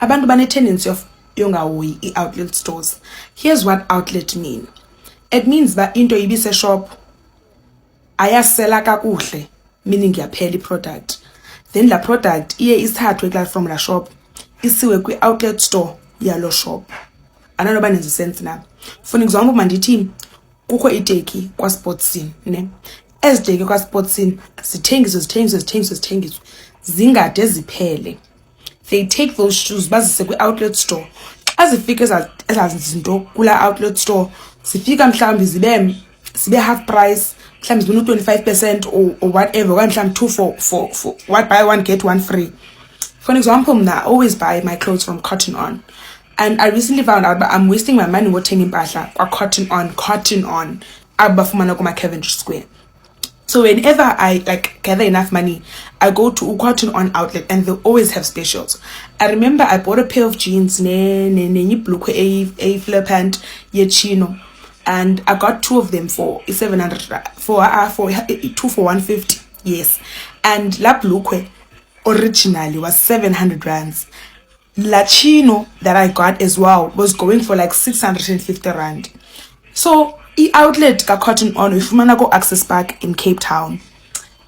abantu bane tendency of yongahoyi i-outlet stores. Here's what outlet mean. It means that into ibise shop ayasela kakuhle, meaning yaphela product. Then la product iye isithathwe from la shop isiwe kwi-outlet store yalo shop. Ananoba nenza sense na. For example, mandithi kukho iteki kwa sports scene, ne? Eziteki kwa sports scene zithengiswe zingade ziphele. They take those shoes bazise kwi-outlet store. Azifika ezazinto kula outlet store zifika mhlawumbi zibe half price, mhlawumbi zibe 25% or whatever, okanye mhlawumbi 2 for what buy one get one free. For example, I always buy my clothes from Cotton On, and I recently found out that I'm wasting my money watching impahla kwa Cotton On abafumana kuma Cavendish Square. So whenever I gather enough money, I go to Cotton On outlet and they always have specials. I remember I bought a pair of jeans, ne blue a flare pant, ye chino, and I got 2 of them for 700 for 2 for 150. Yes, and la blue originally was 700 rands. La chino that I got as well was going for like 650 rand. So outlet ka Cotton On ifumana go Access Park in Cape Town,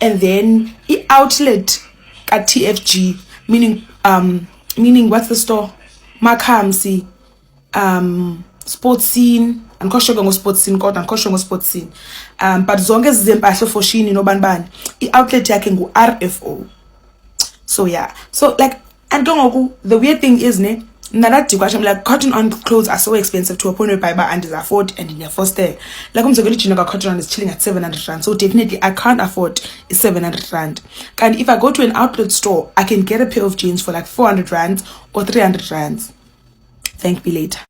and then outlet ka TFG, meaning what's the store, Makamsi, Sports Scene, and Koshogo Sports Scene, Sports Scene, but zonke zempahla for shini no banban outlet yakhe ngu RFO. So yeah, so like, and the weird thing is like Cotton On clothes are so expensive to a point where and afford and in your first day. Like Cotton On is chilling at 700 rand. So definitely I can't afford 700 rand. And if I go to an outlet store, I can get a pair of jeans for like 400 rand or 300 rand. Thank me later.